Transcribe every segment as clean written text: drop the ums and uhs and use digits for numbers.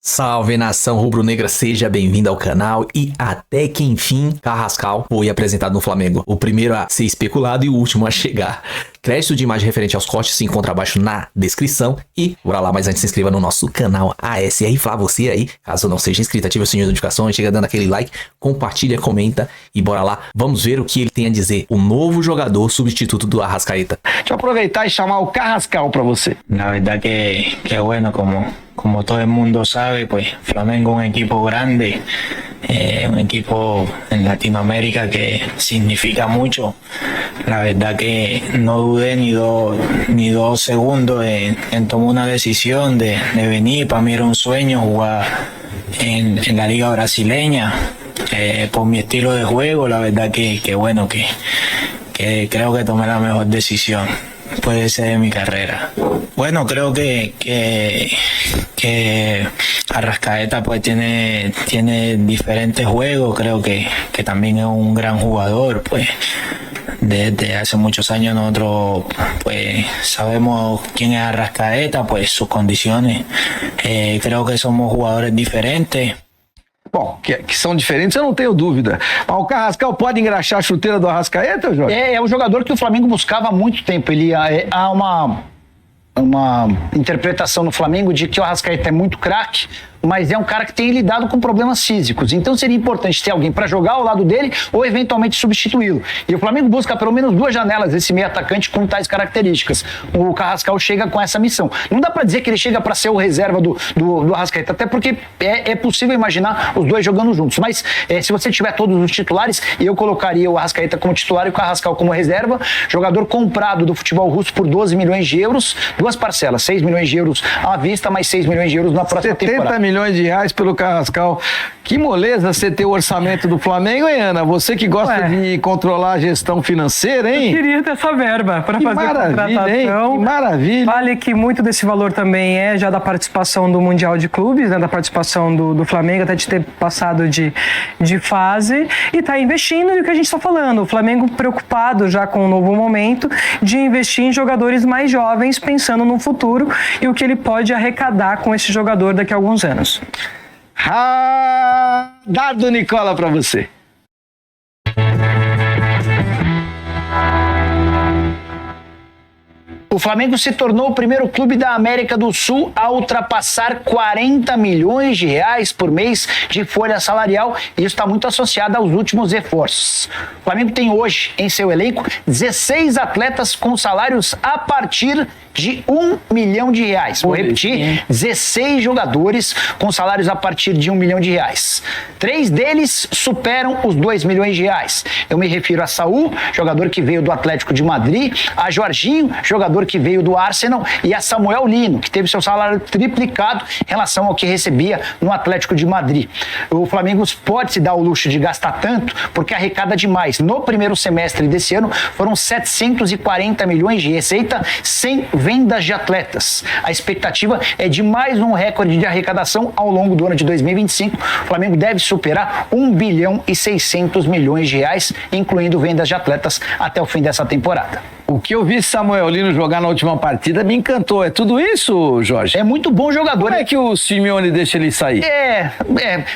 Salve nação rubro-negra, seja bem-vindo ao canal e até que enfim Carrascal foi apresentado no Flamengo. O primeiro a ser especulado e o último a chegar. Crédito de imagem referente aos cortes se encontra abaixo na descrição e bora lá, mas antes se inscreva no nosso canal ASR Flá, você aí, caso não seja inscrito, ative o sininho de notificações, chega dando aquele like, compartilha, comenta e bora lá, vamos ver o que ele tem a dizer, o novo jogador substituto do Arrascaeta. Deixa eu aproveitar e chamar o Carrascal para você. La verdad que bueno, como todo el mundo sabe, pues Flamengo es un equipo grande, un equipo en Latinoamérica que significa mucho. La verdad que no dudé ni dos segundos en tomar una decisión de venir. Para mí era un sueño jugar en la liga brasileña, por mi estilo de juego. La verdad que bueno, que creo que tomé la mejor decisión. Puede ser de mi carrera. Bueno, creo que Arrascaeta pues tiene diferentes juegos. Creo que también es un gran jugador. Pues desde hace muchos años nosotros pues sabemos quién es Arrascaeta, pues sus condiciones. Creo que somos jugadores diferentes. Bom, que são diferentes, eu não tenho dúvida. Mas o Carrascal pode engraxar a chuteira do Arrascaeta, Jorge? É um jogador que o Flamengo buscava há muito tempo. Há uma interpretação no Flamengo de que o Arrascaeta é muito craque, mas é um cara que tem lidado com problemas físicos. Então seria importante ter alguém para jogar ao lado dele ou eventualmente substituí-lo. E o Flamengo busca pelo menos duas janelas esse meio atacante com tais características. O Carrascal chega com essa missão. Não dá para dizer que ele chega para ser o reserva do Arrascaeta, até porque é possível imaginar os dois jogando juntos. Mas se você tiver todos os titulares, eu colocaria o Arrascaeta como titular e o Carrascal como reserva. Jogador comprado do futebol russo por 12 milhões de euros, duas parcelas, 6 milhões de euros à vista, mais 6 milhões de euros na próxima temporada. Milhões de reais pelo Carrascal. Que moleza você ter o orçamento do Flamengo, hein, Ana? Você que gosta de controlar a gestão financeira, hein? Eu queria ter essa verba para fazer a contratação. Hein? Que maravilha. Vale que muito desse valor também é já da participação do Mundial de Clubes, né, da participação do Flamengo, até de ter passado de fase, e está investindo e o que a gente está falando. O Flamengo preocupado já com o novo momento de investir em jogadores mais jovens, pensando no futuro e o que ele pode arrecadar com esse jogador daqui a alguns anos. Dado Nicola para você. O Flamengo se tornou o primeiro clube da América do Sul a ultrapassar 40 milhões de reais por mês de folha salarial, e isso está muito associado aos últimos reforços. O Flamengo tem hoje em seu elenco 16 atletas com salários a partir de 1 milhão de reais. Vou repetir, 16 jogadores com salários a partir de 1 milhão de reais. 3 deles superam os 2 milhões de reais. Eu me refiro a Saúl, jogador que veio do Atlético de Madrid, a Jorginho, jogador que veio do Arsenal, e a Samuel Lino, que teve seu salário triplicado em relação ao que recebia no Atlético de Madrid. O Flamengo pode se dar o luxo de gastar tanto porque arrecada demais. No primeiro semestre desse ano foram 740 milhões de receita sem vendas de atletas. A expectativa é de mais um recorde de arrecadação ao longo do ano de 2025. O Flamengo deve superar 1 bilhão e 600 milhões de reais, incluindo vendas de atletas até o fim dessa temporada. O que eu vi Samuel Lino jogar na última partida me encantou. É tudo isso, Jorge? É muito bom jogador. Como é que o Simeone deixa ele sair?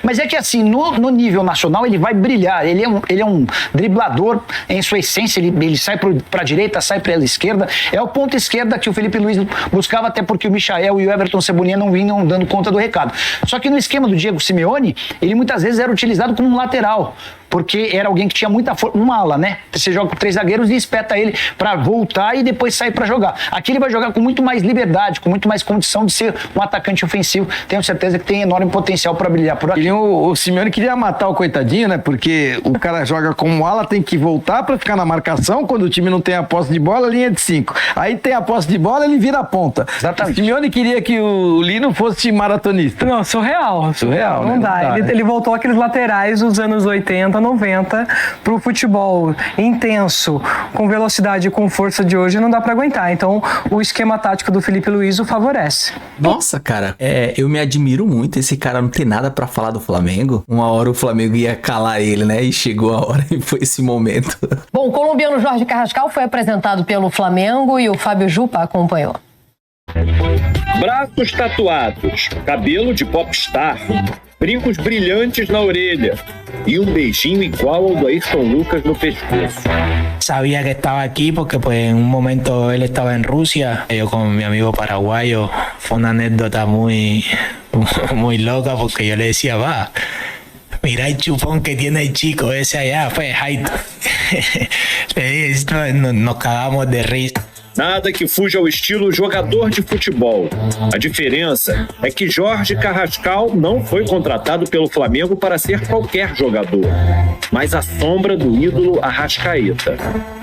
Mas é que assim, no nível nacional ele vai brilhar. Ele é um driblador em sua essência. Ele sai para a direita, sai para a esquerda. É o ponto esquerda que o Felipe Luiz buscava, até porque o Michael e o Everton Cebolinha não vinham dando conta do recado. Só que no esquema do Diego Simeone, ele muitas vezes era utilizado como um lateral, porque era alguém que tinha muita força, um ala, né? Você joga com 3 zagueiros e espeta ele para voltar e depois sair para jogar. Aqui ele vai jogar com muito mais liberdade, com muito mais condição de ser um atacante ofensivo. Tenho certeza que tem enorme potencial para brilhar por aqui. O Simeone queria matar o coitadinho, né? Porque o cara joga como ala, tem que voltar para ficar na marcação. Quando o time não tem a posse de bola, linha de 5. Aí tem a posse de bola, ele vira a ponta. Exatamente. O Simeone queria que o Lino fosse maratonista. Não, surreal. Surreal, não né? dá. Não dá, ele voltou àqueles laterais dos anos 80, 90 para o futebol intenso, com velocidade e com força de hoje, não dá para aguentar. Então, o esquema tático do Felipe Luiz o favorece. Nossa, cara, eu me admiro muito. Esse cara não tem nada pra falar do Flamengo. Uma hora o Flamengo ia calar ele, né? E chegou a hora e foi esse momento. Bom, o colombiano Jorge Carrascal foi apresentado pelo Flamengo e o Fábio Jupa acompanhou. Braços tatuados, cabelo de popstar, brincos brilhantes na orelha e um beijinho igual ao do Ayrton Lucas no pescoço. Sabía que estaba aquí porque pues en un momento él estaba en Rusia, yo con mi amigo paraguayo, fue una anécdota muy loca porque yo le decía, va, mira el chupón que tiene el chico ese allá, fue Ayrton. Nos cagamos de risa. Nada que fuja ao estilo jogador de futebol. A diferença é que Jorge Carrascal não foi contratado pelo Flamengo para ser qualquer jogador, mas a sombra do ídolo Arrascaeta.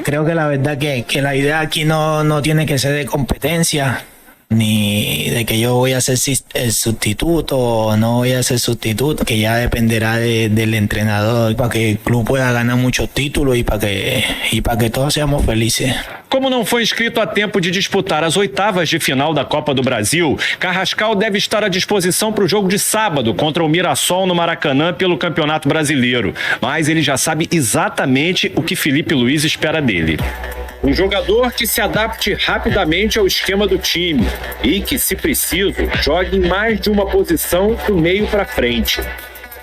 Creo que la verdad que la idea aquí no tiene que ser de competencia, ni de que yo voy a ser el sustituto o no voy a ser sustituto, que ya dependerá del entrenador para que el club pueda ganar muchos títulos y para que todos seamos felices. Como não foi inscrito a tempo de disputar as oitavas de final da Copa do Brasil, Carrascal deve estar à disposição para o jogo de sábado contra o Mirassol no Maracanã pelo Campeonato Brasileiro. Mas ele já sabe exatamente o que Felipe Luiz espera dele. Um jogador que se adapte rapidamente ao esquema do time e que, se preciso, jogue em mais de uma posição do meio para frente.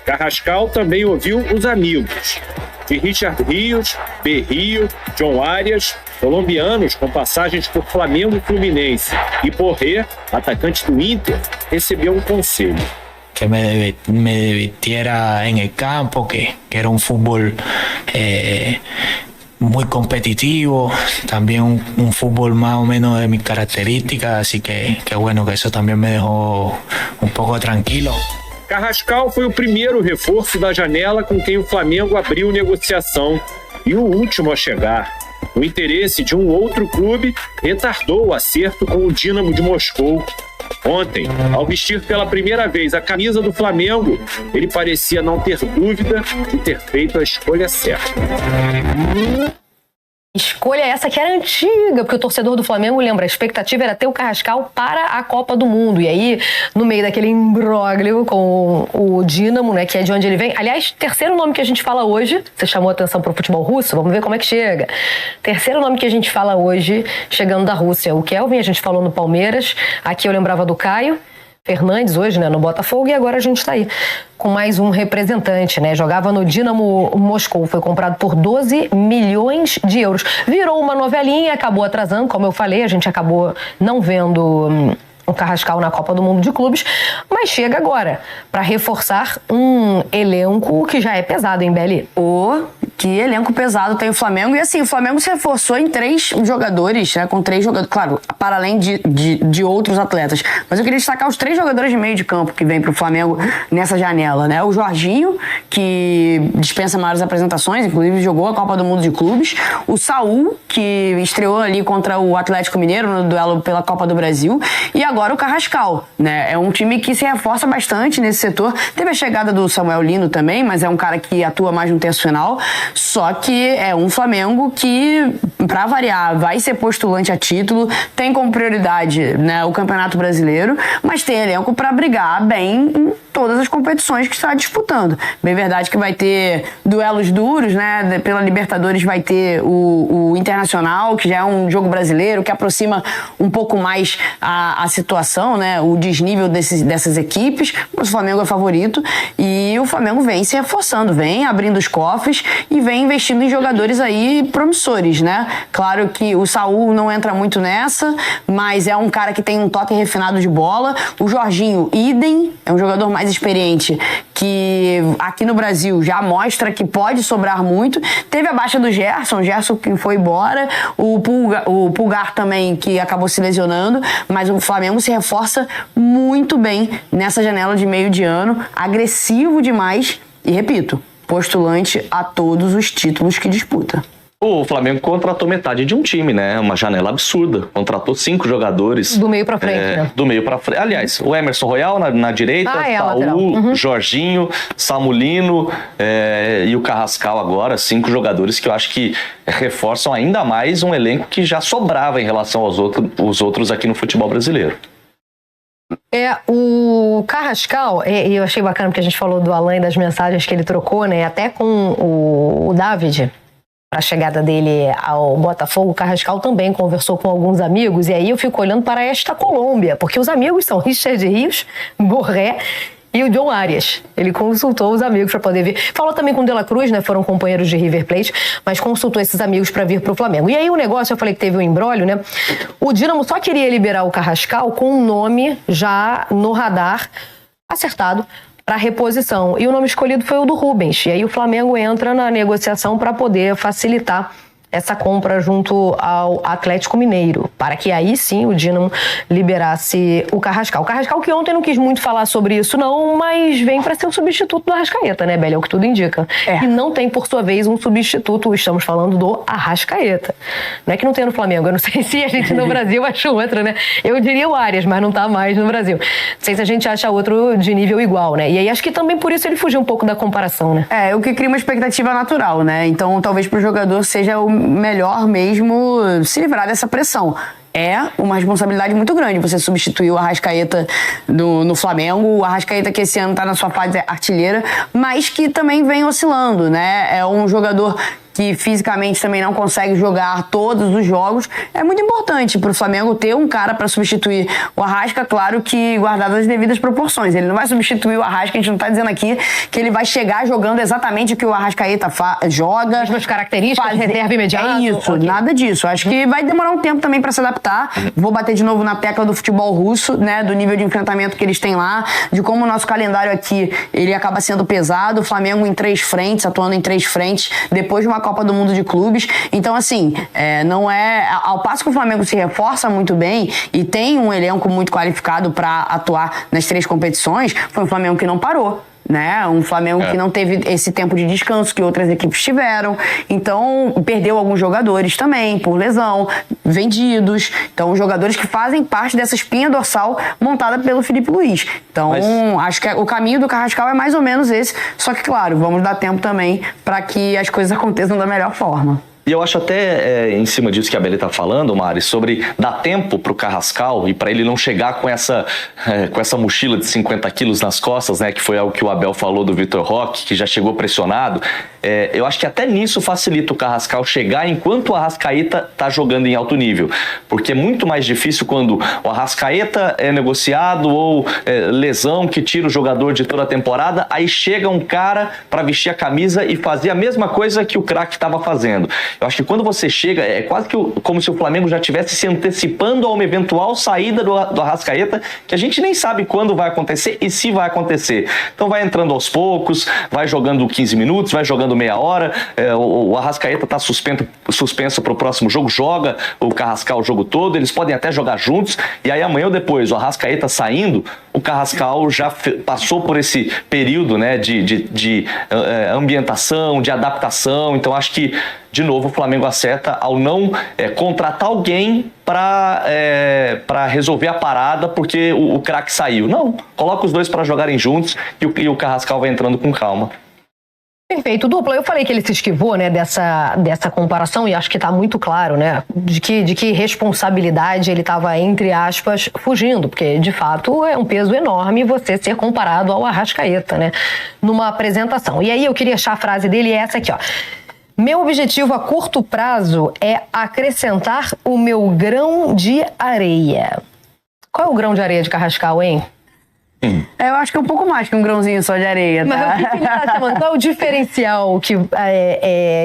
Carrascal também ouviu os amigos de Richard Rios, Berrio, John Arias, colombianos com passagens por Flamengo e Fluminense, e Borré, atacante do Inter, recebeu um conselho. Que me divirtiera en el campo, que era un fútbol muy competitivo, también un fútbol más o menos de mis características, así que bueno, que eso también me dejó un poco tranquilo. Carrascal foi o primeiro reforço da janela com quem o Flamengo abriu negociação e o último a chegar. O interesse de um outro clube retardou o acerto com o Dínamo de Moscou. Ontem, ao vestir pela primeira vez a camisa do Flamengo, ele parecia não ter dúvida de ter feito a escolha certa. Escolha essa que era antiga, porque o torcedor do Flamengo lembra, a expectativa era ter o Carrascal para a Copa do Mundo. E aí, no meio daquele imbróglio com o Dínamo, né, que é de onde ele vem. Aliás, terceiro nome que a gente fala hoje, você chamou a atenção para o futebol russo, vamos ver como é que chega. Terceiro nome que a gente fala hoje, chegando da Rússia, o Kelvin, a gente falou no Palmeiras, aqui eu lembrava do Caio Fernandes hoje, né, no Botafogo, e agora a gente está aí com mais um representante, né? Jogava no Dínamo Moscou, foi comprado por 12 milhões de euros. Virou uma novelinha, acabou atrasando, como eu falei, a gente acabou não vendo o Carrascal na Copa do Mundo de Clubes, mas chega agora para reforçar um elenco que já é pesado, hein, Beli? Que elenco pesado tem o Flamengo. E assim, o Flamengo se reforçou em 3 jogadores, né? Com 3 jogadores, claro, para além de outros atletas. Mas eu queria destacar os 3 jogadores de meio de campo que vêm pro Flamengo nessa janela, né? O Jorginho, que dispensa maiores apresentações, inclusive jogou a Copa do Mundo de Clubes. O Saul, que estreou ali contra o Atlético Mineiro no duelo pela Copa do Brasil. E agora o Carrascal, né? É um time que se reforça bastante nesse setor. Teve a chegada do Samuel Lino também, mas é um cara que atua mais no terço final. Só que é um Flamengo que, pra variar, vai ser postulante a título, tem como prioridade, né, o Campeonato Brasileiro, mas tem elenco pra brigar bem em todas as competições que está disputando. Bem verdade que vai ter duelos duros, né? Pela Libertadores vai ter o Internacional, que já é um jogo brasileiro, que aproxima um pouco mais a situação, né? O desnível dessas equipes, mas o Flamengo é favorito e o Flamengo vem se reforçando, vem abrindo os cofres e vem investindo em jogadores aí promissores, né? Claro que o Saul não entra muito nessa, mas é um cara que tem um toque refinado de bola. O Jorginho, idem, é um jogador mais experiente que aqui no Brasil já mostra que pode sobrar muito. Teve a baixa do Gerson que foi embora, o Pulgar também, que acabou se lesionando, mas o Flamengo se reforça muito bem nessa janela de meio de ano, agressivo demais e, repito, postulante a todos os títulos que disputa. O Flamengo contratou metade de um time, né? Uma janela absurda. Contratou 5 jogadores. Do meio pra frente, né? Do meio pra frente. Aliás, o Emerson Royal na direita, Saul, Jorginho, Samulino e o Carrascal agora. 5 jogadores que eu acho que reforçam ainda mais um elenco que já sobrava em relação aos outros aqui no futebol brasileiro. O Carrascal, e eu achei bacana porque a gente falou do Alain, das mensagens que ele trocou, né? Até com o David. a chegada dele ao Botafogo, o Carrascal também conversou com alguns amigos, e aí eu fico olhando para esta Colômbia, porque os amigos são Richard Rios, Borré e o John Arias. Ele consultou os amigos para poder vir. Falou também com o De La Cruz, né? Foram companheiros de River Plate, mas consultou esses amigos para vir para o Flamengo. E aí o negócio, eu falei que teve um imbróglio, né? O Dínamo só queria liberar o Carrascal com um nome já no radar acertado para reposição. E o nome escolhido foi o do Rubens. E aí o Flamengo entra na negociação para poder facilitar essa compra junto ao Atlético Mineiro, para que aí sim o Dínamo liberasse o Carrascal. O Carrascal que ontem não quis muito falar sobre isso não, mas vem para ser o substituto do Arrascaeta, né, Beli? É o que tudo indica. E não tem, por sua vez, um substituto, estamos falando do Arrascaeta. Não é que não tem no Flamengo, eu não sei se a gente no Brasil acha outro, né? Eu diria o Arias, mas não tá mais no Brasil. Não sei se a gente acha outro de nível igual, né? E aí acho que também por isso ele fugiu um pouco da comparação, né? O que cria uma expectativa natural, né? Então talvez pro jogador seja o melhor mesmo se livrar dessa pressão. É uma responsabilidade muito grande você substituir o Arrascaeta no Flamengo, o Arrascaeta que esse ano tá na sua fase artilheira, mas que também vem oscilando, né? É um jogador que fisicamente também não consegue jogar todos os jogos. É muito importante para o Flamengo ter um cara para substituir o Arrasca, claro que guardadas as devidas proporções. Ele não vai substituir o Arrasca, a gente não está dizendo aqui que ele vai chegar jogando exatamente o que o Arrascaeta joga. As suas características, reserva imediata. É isso, nada disso. Acho que vai demorar um tempo também para se adaptar. Vou bater de novo na tecla do futebol russo, né, do nível de enfrentamento que eles têm lá, de como o nosso calendário aqui, ele acaba sendo pesado. O Flamengo em 3 frentes, atuando em 3 frentes, depois de uma Copa do Mundo de Clubes. Então, assim, não é... Ao passo que o Flamengo se reforça muito bem e tem um elenco muito qualificado para atuar nas 3 competições, foi um Flamengo que não parou, né? Um Flamengo que não teve esse tempo de descanso que outras equipes tiveram. Então, perdeu alguns jogadores também, por lesão, vendidos. Então, jogadores que fazem parte dessa espinha dorsal montada pelo Felipe Luiz. Então, acho que o caminho do Carrascal é mais ou menos esse. Só que, claro, vamos dar tempo também para que as coisas aconteçam da melhor forma. E eu acho até, em cima disso que a Beli tá falando, Mari, sobre dar tempo pro Carrascal e para ele não chegar com essa mochila de 50 quilos nas costas, né, que foi algo que o Abel falou do Vitor Roque, que já chegou pressionado. Eu acho que até nisso facilita o Carrascal chegar enquanto o Arrascaeta tá jogando em alto nível. Porque é muito mais difícil quando o Arrascaeta é negociado ou lesão que tira o jogador de toda a temporada, aí chega um cara para vestir a camisa e fazer a mesma coisa que o craque estava fazendo. Eu acho que quando você chega, é quase que como se o Flamengo já estivesse se antecipando a uma eventual saída do Arrascaeta, que a gente nem sabe quando vai acontecer e se vai acontecer. Então vai entrando aos poucos, vai jogando 15 minutos, vai jogando meia hora, o Arrascaeta está suspenso para o próximo jogo, joga o Carrascal o jogo todo, eles podem até jogar juntos, e aí amanhã ou depois, o Arrascaeta saindo, o Carrascal já passou por esse período, né, de ambientação, de adaptação. Então acho que, de novo, o Flamengo acerta ao não contratar alguém para resolver a parada porque o craque saiu. Não, coloca os dois para jogarem juntos e o Carrascal vai entrando com calma. Perfeito, Dupla. Eu falei que ele se esquivou, né, dessa comparação, e acho que está muito claro, né, de que responsabilidade ele estava, entre aspas, fugindo, porque de fato é um peso enorme você ser comparado ao Arrascaeta, né, numa apresentação. E aí eu queria achar a frase dele, essa aqui, ó. Meu objetivo a curto prazo é acrescentar o meu grão de areia. Qual é o grão de areia de Carrascal, hein? Eu acho que é um pouco mais que um grãozinho só de areia, tá? Mas o que ele tá chamando? Qual é o diferencial que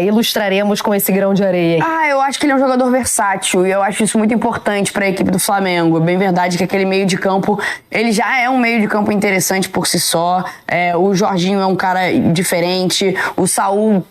ilustraremos com esse grão de areia? Eu acho que ele é um jogador versátil e eu acho isso muito importante para a equipe do Flamengo. É bem verdade que aquele meio de campo, ele já é um meio de campo interessante por si só. O Jorginho é um cara diferente, o Saúl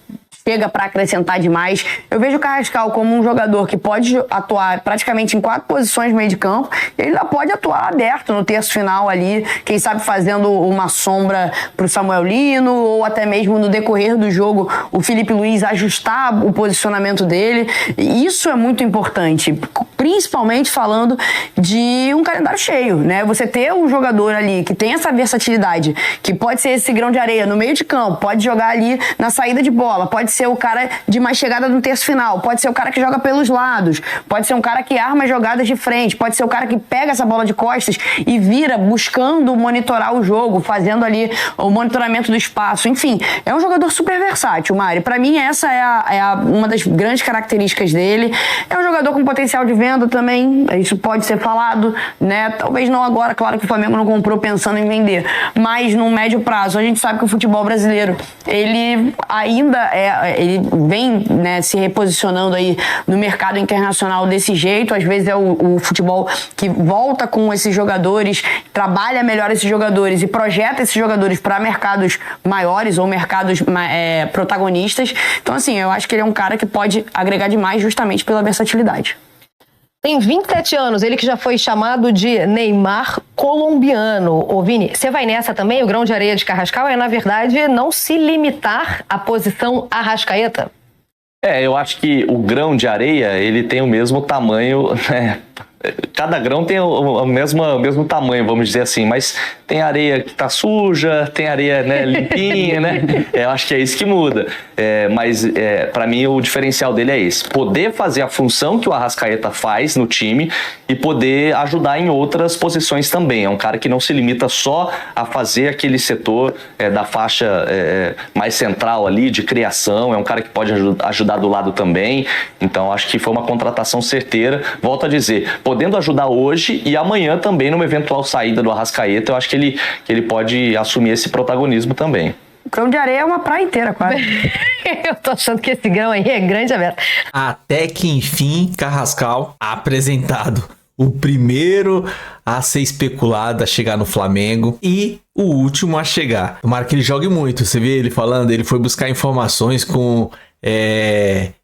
chega para acrescentar demais. Eu vejo o Carrascal como um jogador que pode atuar praticamente em 4 posições no meio de campo e ele ainda pode atuar aberto no terço final ali, quem sabe fazendo uma sombra pro Samuel Lino ou até mesmo no decorrer do jogo o Felipe Luiz ajustar o posicionamento dele. E isso é muito importante. principalmente falando de um calendário cheio, né? Você ter um jogador ali que tem essa versatilidade, que pode ser esse grão de areia no meio de campo, pode jogar ali na saída de bola, pode ser o cara de mais chegada no terço final, pode ser o cara que joga pelos lados, pode ser um cara que arma jogadas de frente, pode ser o cara que pega essa bola de costas e vira buscando monitorar o jogo, fazendo ali o monitoramento do espaço. Enfim, é um jogador super versátil, Mari. Pra mim, essa é uma das grandes características dele. É um jogador com potencial de venda também, isso pode ser falado, né? Talvez não agora, claro que o Flamengo não comprou pensando em vender, mas no médio prazo. A gente sabe que o futebol brasileiro, ele ainda ele vem, né, se reposicionando aí no mercado internacional desse jeito. Às vezes é o futebol que volta com esses jogadores, trabalha melhor esses jogadores e projeta esses jogadores para mercados maiores ou mercados protagonistas. Então, assim, eu acho que ele é um cara que pode agregar demais justamente pela versatilidade. Tem 27 anos, ele que já foi chamado de Neymar colombiano. Ô Vini, você vai nessa também? O grão de areia de Carrascal é, na verdade, não se limitar à posição Arrascaeta? Eu acho que o grão de areia, ele tem o mesmo tamanho, né? Cada grão tem o mesmo tamanho, vamos dizer assim, mas tem areia que tá suja, tem areia, né, limpinha, né? Eu acho que é isso que muda. Mas para mim o diferencial dele é esse: poder fazer a função que o Arrascaeta faz no time e poder ajudar em outras posições também. É um cara que não se limita só a fazer aquele setor da faixa mais central ali, de criação. É um cara que pode ajudar do lado também. Então acho que foi uma contratação certeira. Volto a dizer, podendo ajudar hoje e amanhã também numa eventual saída do Arrascaeta, eu acho que ele pode assumir esse protagonismo também. O grão de areia é uma praia inteira, quase. Eu tô achando que esse grão aí é grande aberto. Até que enfim, Carrascal apresentado. O primeiro a ser especulado a chegar no Flamengo e o último a chegar. Tomara que ele jogue muito. Você vê ele falando, ele foi buscar informações com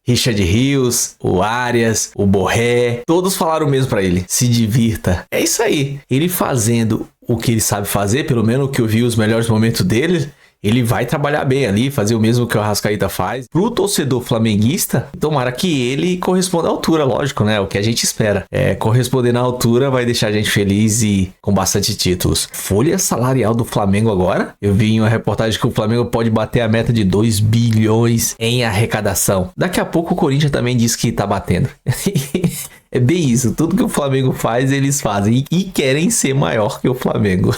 Richard Rios, o Arias, o Borré. Todos falaram o mesmo pra ele: se divirta. É isso aí. Ele fazendo o que ele sabe fazer, pelo menos o que eu vi os melhores momentos dele, ele vai trabalhar bem ali, fazer o mesmo que o Arrascaeta faz. Pro torcedor flamenguista, tomara que ele corresponda à altura, lógico, né? O que a gente espera. Corresponder na altura vai deixar a gente feliz e com bastante títulos. Folha salarial do Flamengo agora. Eu vi em uma reportagem que o Flamengo pode bater a meta de 2 bilhões em arrecadação. Daqui a pouco o Corinthians também diz que tá batendo. É bem isso. Tudo que o Flamengo faz, eles fazem. E querem ser maior que o Flamengo.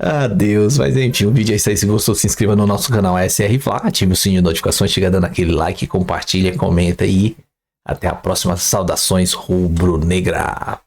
Adeus, mas enfim, o vídeo é isso aí. Se gostou, se inscreva no nosso canal SR Fla, ative o sininho de notificações, chega dando aquele like, compartilha, comenta e até a próxima. Saudações rubro-negra.